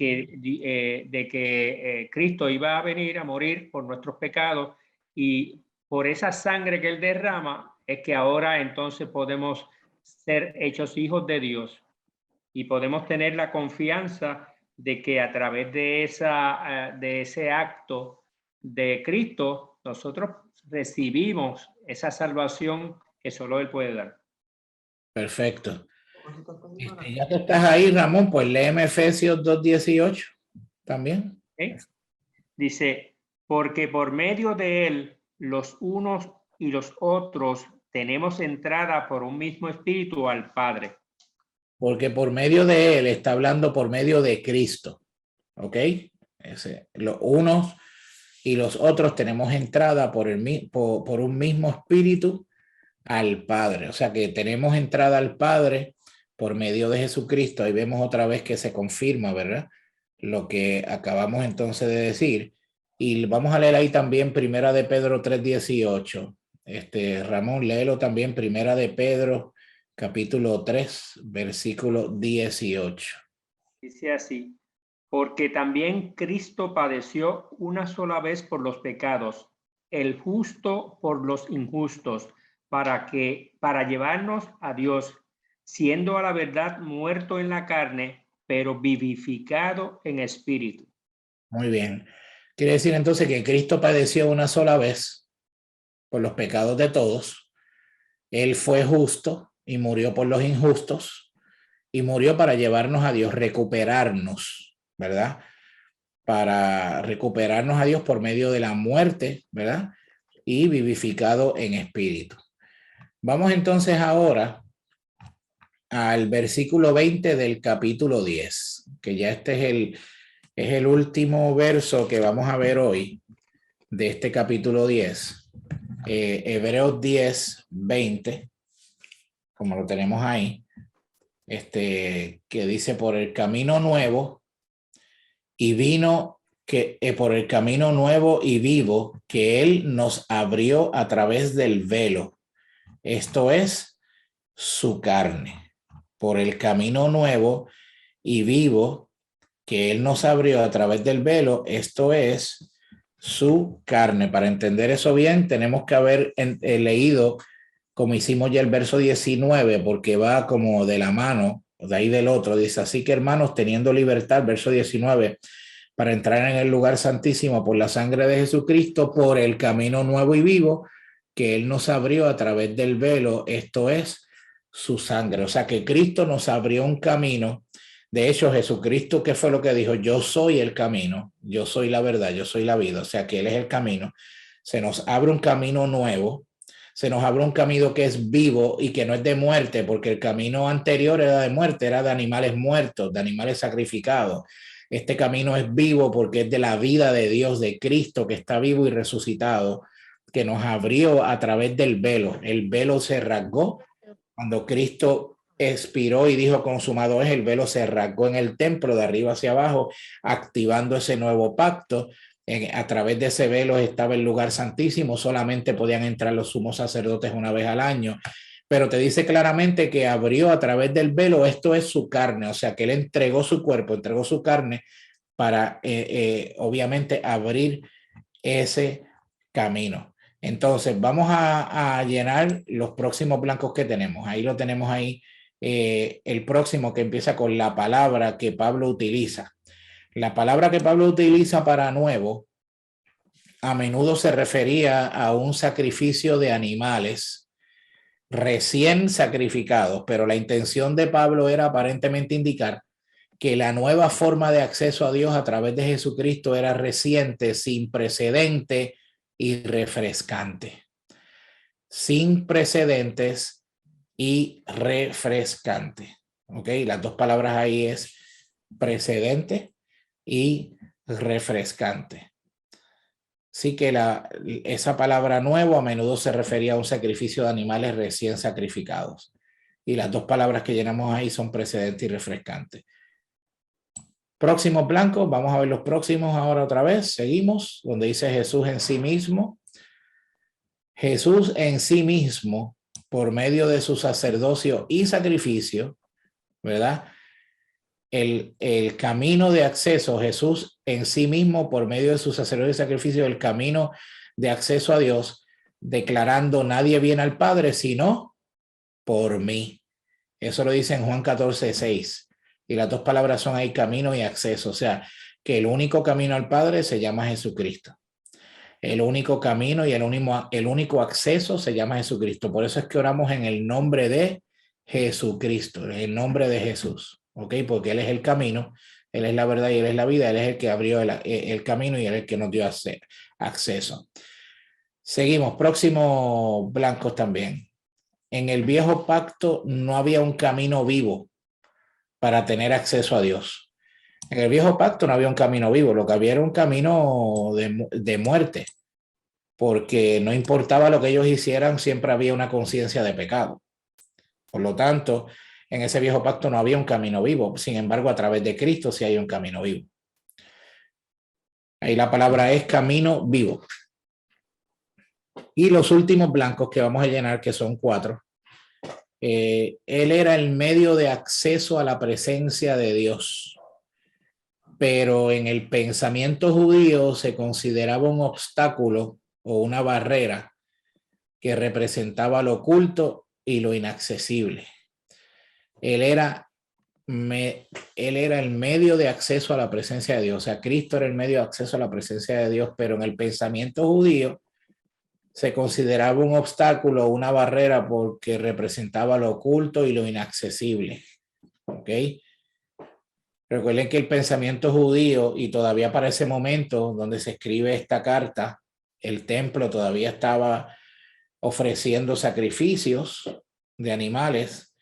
que Cristo iba a venir a morir por nuestros pecados, y por esa sangre que él derrama es que ahora entonces podemos ser hechos hijos de Dios y podemos tener la confianza de que a través de ese acto de Cristo nosotros recibimos esa salvación que solo Él puede dar. Perfecto. Ya que estás ahí, Ramón, pues léeme Efesios 2:18 también. ¿Okay? Dice, porque por medio de Él, los unos y los otros tenemos entrada por un mismo espíritu al Padre. Porque por medio de Él, está hablando por medio de Cristo. ¿Ok? Los unos y los otros tenemos entrada por un mismo espíritu al Padre. O sea que tenemos entrada al Padre por medio de Jesucristo. Ahí vemos otra vez que se confirma, ¿verdad? Lo que acabamos entonces de decir. Y vamos a leer ahí también Primera de Pedro 3:18. Ramón, léelo también, Primera de Pedro, capítulo 3, versículo 18. Dice así, porque también Cristo padeció una sola vez por los pecados, el justo por los injustos, para llevarnos a Dios, siendo a la verdad muerto en la carne, pero vivificado en espíritu. Muy bien. Quiere decir entonces que Cristo padeció una sola vez por los pecados de todos. Él fue justo y murió por los injustos y murió para llevarnos a Dios, recuperarnos, ¿verdad? Para recuperarnos a Dios por medio de la muerte, ¿verdad? Y vivificado en espíritu. Vamos entonces ahora al versículo 20 del capítulo 10, que ya es el último verso que vamos a ver hoy de este capítulo 10. Hebreos 10, 20, como lo tenemos ahí, que dice por el camino nuevo y vino que por el camino nuevo y vivo que él nos abrió a través del velo, esto es su carne, por el camino nuevo y vivo que él nos abrió a través del velo, esto es su carne. Para entender eso bien, tenemos que haber leído, como hicimos ya el verso 19, porque va como de la mano, de ahí del otro. Dice, así que hermanos, teniendo libertad, verso 19, para entrar en el lugar santísimo por la sangre de Jesucristo, por el camino nuevo y vivo que él nos abrió a través del velo, esto es su sangre. O sea que Cristo nos abrió un camino. De hecho, Jesucristo, ¿qué fue lo que dijo? Yo soy el camino, yo soy la verdad, yo soy la vida. O sea que él es el camino. Se nos abre un camino nuevo, se nos abre un camino que es vivo y que no es de muerte, porque el camino anterior era de muerte, era de animales muertos, de animales sacrificados. Este camino es vivo porque es de la vida de Dios, de Cristo que está vivo y resucitado, que nos abrió a través del velo. El velo se rasgó cuando Cristo expiró y dijo consumado es. El velo se rasgó en el templo de arriba hacia abajo, activando ese nuevo pacto. A través de ese velo estaba el lugar santísimo, solamente podían entrar los sumos sacerdotes una vez al año, pero te dice claramente que abrió a través del velo, esto es su carne, o sea que él entregó su cuerpo, entregó su carne para obviamente abrir ese camino. Entonces vamos a llenar los próximos blancos que tenemos. Ahí lo tenemos ahí, el próximo que empieza con la palabra que Pablo utiliza. La palabra que Pablo utiliza para nuevo a menudo se refería a un sacrificio de animales recién sacrificados, pero la intención de Pablo era aparentemente indicar que la nueva forma de acceso a Dios a través de Jesucristo era reciente, sin precedente y refrescante. Sin precedentes y refrescante. ¿Ok? Las dos palabras ahí es precedente y refrescante. Así que esa palabra nuevo a menudo se refería a un sacrificio de animales recién sacrificados. Y las dos palabras que llenamos ahí son precedente y refrescante. Próximos blancos, vamos a ver los próximos ahora otra vez. Seguimos, donde dice Jesús en sí mismo. Jesús en sí mismo, por medio de su sacerdocio y sacrificio, ¿verdad? El camino de acceso, Jesús en sí mismo, por medio de su sacerdocio y sacrificio, el camino de acceso a Dios, declarando: nadie viene al Padre sino por mí. Eso lo dice en Juan 14:6. Y las dos palabras son ahí, camino y acceso. O sea, que el único camino al Padre se llama Jesucristo. El único camino y el único acceso se llama Jesucristo. Por eso es que oramos en el nombre de Jesucristo, en el nombre de Jesús. ¿Ok? Porque Él es el camino, Él es la verdad y Él es la vida. Él es el que abrió el camino y Él es el que nos dio acceso. Seguimos, próximos blancos también. En el viejo pacto no había un camino vivo para tener acceso a Dios. En el viejo pacto no había un camino vivo, lo que había era un camino de muerte, porque no importaba lo que ellos hicieran, siempre había una conciencia de pecado. Por lo tanto, en ese viejo pacto no había un camino vivo. Sin embargo, a través de Cristo sí hay un camino vivo. Ahí la palabra es camino vivo. Y los últimos blancos que vamos a llenar, que son 4. Él era el medio de acceso a la presencia de Dios, pero en el pensamiento judío se consideraba un obstáculo o una barrera que representaba lo oculto y lo inaccesible. Él era el medio de acceso a la presencia de Dios. O sea, Cristo era el medio de acceso a la presencia de Dios, pero en el pensamiento judío se consideraba un obstáculo, una barrera, porque representaba lo oculto y lo inaccesible. ¿Ok? Recuerden que el pensamiento judío, y todavía para ese momento donde se escribe esta carta, el templo todavía estaba ofreciendo sacrificios de animales,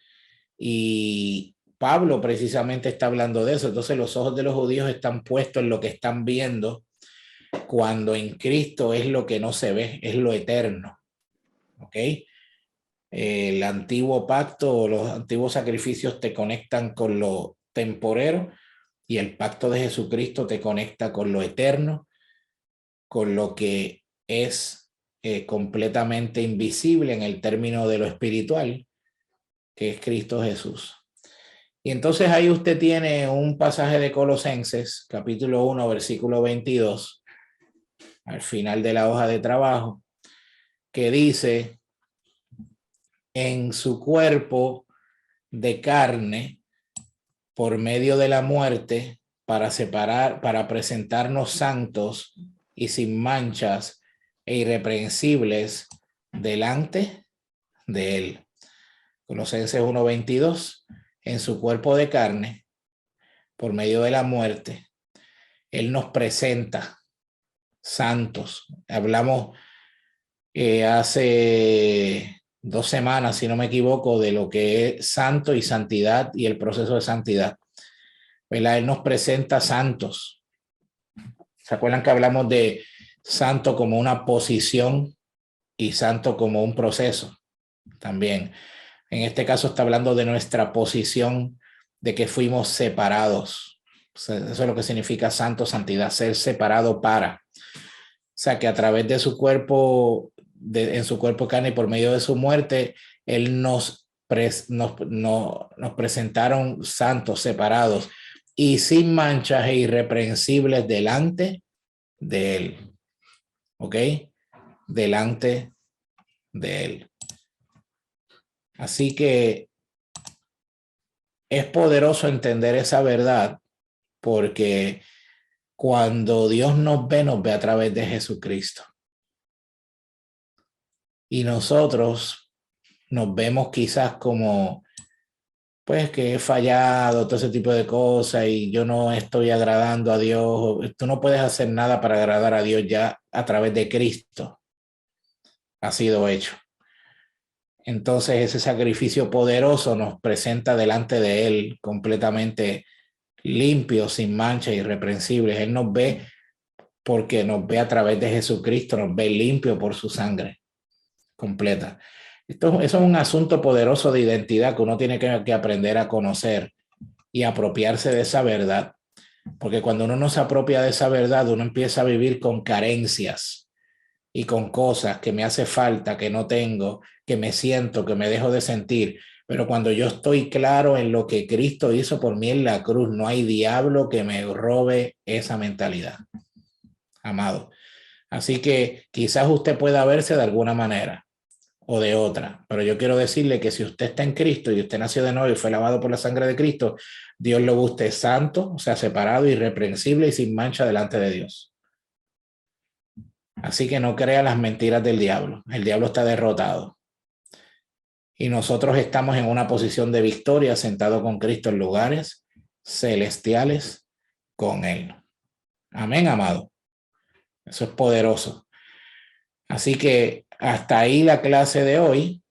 y Pablo precisamente está hablando de eso. Entonces los ojos de los judíos están puestos en lo que están viendo, cuando en Cristo es lo que no se ve, es lo eterno. ¿Ok? El antiguo pacto, los antiguos sacrificios te conectan con lo temporero, y el pacto de Jesucristo te conecta con lo eterno, con lo que es completamente invisible en el término de lo espiritual, que es Cristo Jesús. Y entonces ahí usted tiene un pasaje de Colosenses, capítulo 1, versículo 22, al final de la hoja de trabajo, que dice: en su cuerpo de carne, por medio de la muerte, para presentarnos santos y sin manchas e irreprensibles delante de él. Colosenses 1:22, en su cuerpo de carne, por medio de la muerte, él nos presenta santos. Hablamos hace 2 semanas, si no me equivoco, de lo que es santo y santidad y el proceso de santidad. ¿Verdad? Él nos presenta santos. ¿Se acuerdan que hablamos de santo como una posición y santo como un proceso? También. En este caso está hablando de nuestra posición, de que fuimos separados. Eso es lo que significa santo, santidad, ser separado para. O sea, que a través de su cuerpo, en su cuerpo carne y por medio de su muerte, él nos presentaron santos, separados y sin manchas e irreprensibles delante de él. ¿Ok? Delante de él. Así que es poderoso entender esa verdad, porque cuando Dios nos ve a través de Jesucristo. Y nosotros, nos vemos quizás como, pues que he fallado, todo ese tipo de cosas y yo no estoy agradando a Dios. Tú no puedes hacer nada para agradar a Dios, ya a través de Cristo ha sido hecho. Entonces ese sacrificio poderoso nos presenta delante de Él completamente limpio, sin mancha, irreprensibles. Él nos ve porque nos ve a través de Jesucristo, nos ve limpio por su sangre completa. Eso es un asunto poderoso de identidad que uno tiene que aprender a conocer y apropiarse de esa verdad, porque cuando uno no se apropia de esa verdad, uno empieza a vivir con carencias y con cosas que me hace falta, que no tengo, que me siento, que me dejo de sentir. Pero cuando yo estoy claro en lo que Cristo hizo por mí en la cruz, no hay diablo que me robe esa mentalidad, amado. Así que quizás usted pueda verse de alguna manera o de otra, pero yo quiero decirle que si usted está en Cristo y usted nació de nuevo y fue lavado por la sangre de Cristo, Dios lo ve a usted santo, o sea, separado, irreprensible y sin mancha delante de Dios. Así que no crea las mentiras del diablo. El diablo está derrotado. Y nosotros estamos en una posición de victoria, sentado con Cristo en lugares celestiales con Él. Amén, amado. Eso es poderoso. Así que hasta ahí la clase de hoy.